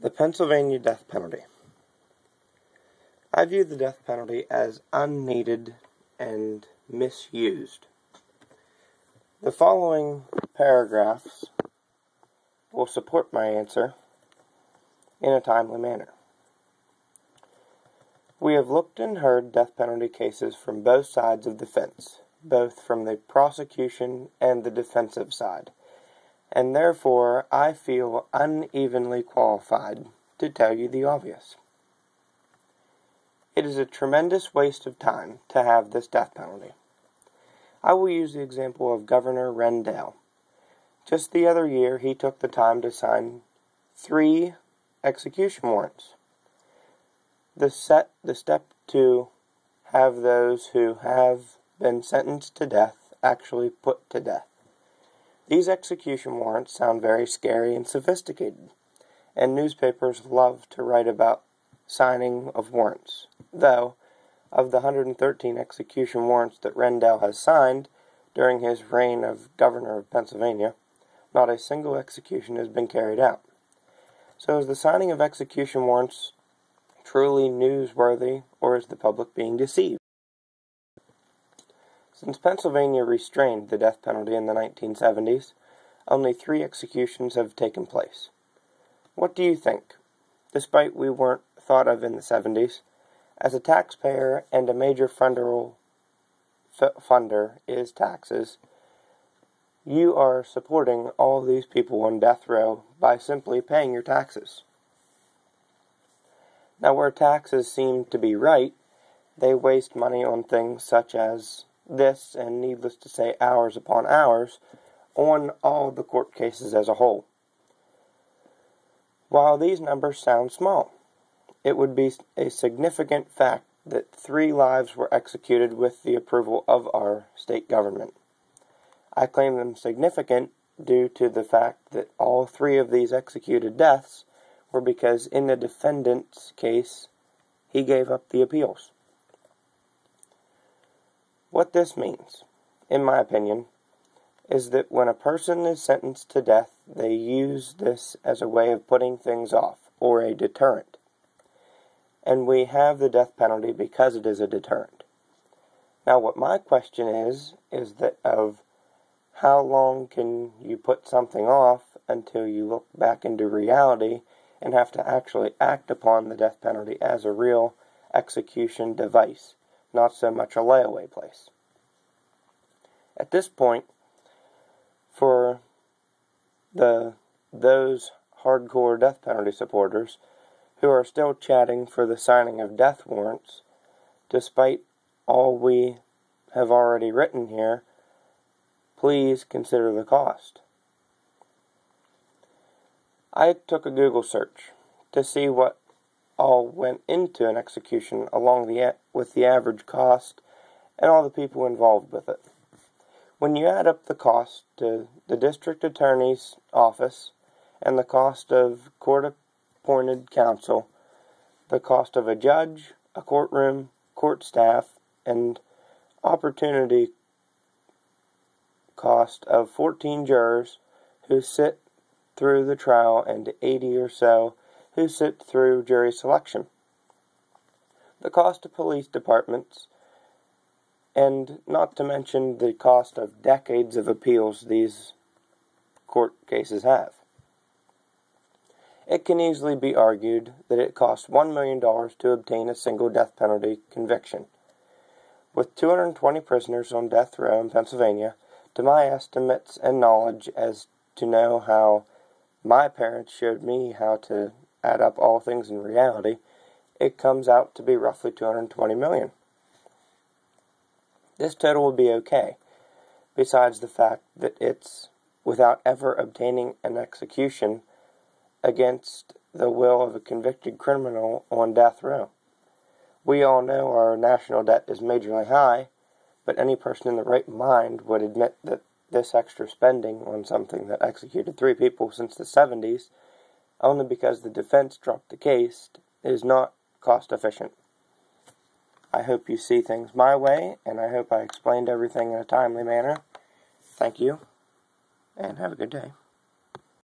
The Pennsylvania death penalty. I view the death penalty as unneeded and misused. The following paragraphs will support my answer in a timely manner. We have looked and heard death penalty cases from both sides of the fence, both from the prosecution and the defensive side, and therefore I feel unevenly qualified to tell you the obvious. It is a tremendous waste of time to have this death penalty. I will use the example of Governor Rendell. Just the other year, he took the time to sign 3 execution warrants. The step to have those who have been sentenced to death actually put to death. These execution warrants sound very scary and sophisticated, and newspapers love to write about signing of warrants, though of the 113 execution warrants that Rendell has signed during his reign of governor of Pennsylvania, not a single execution has been carried out. So is the signing of execution warrants truly newsworthy, or is the public being deceived? Since Pennsylvania restrained the death penalty in the 1970s, only 3 executions have taken place. What do you think? Despite we weren't thought of in the 70s, as a taxpayer and a major funder is taxes, you are supporting all these people on death row by simply paying your taxes. Now, where taxes seem to be right, they waste money on things such as this, and needless to say, hours upon hours, on all the court cases as a whole. While these numbers sound small, it would be a significant fact that 3 lives were executed with the approval of our state government. I claim them significant due to the fact that all 3 of these executed deaths were because in the defendant's case, he gave up the appeals. What this means, in my opinion, is that when a person is sentenced to death, they use this as a way of putting things off, or a deterrent. And we have the death penalty because it is a deterrent. Now, what my question is that of how long can you put something off until you look back into reality and have to actually act upon the death penalty as a real execution device, not so much a layaway place. At this point, for those hardcore death penalty supporters who are still chatting for the signing of death warrants, despite all we have already written here, please consider the cost. I took a Google search to see what all went into an execution with the average cost and all the people involved with it. When you add up the cost to the district attorney's office and the cost of court-appointed counsel, the cost of a judge, a courtroom, court staff, and opportunity cost of 14 jurors who sit through the trial and 80 or so who sit through jury selection, the cost of police departments, and not to mention the cost of decades of appeals these court cases have. It can easily be argued that it costs $1 million to obtain a single death penalty conviction. With 220 prisoners on death row in Pennsylvania, to my estimates and knowledge as to know how my parents showed me how to add up all things in reality, it comes out to be roughly $220 million. This total would be okay, besides the fact that it's without ever obtaining an execution against the will of a convicted criminal on death row. We all know our national debt is majorly high, but any person in the right mind would admit that this extra spending on something that executed 3 people since the 70s, only because the defense dropped the case, is not cost efficient. I hope you see things my way, and I hope I explained everything in a timely manner. Thank you, and have a good day.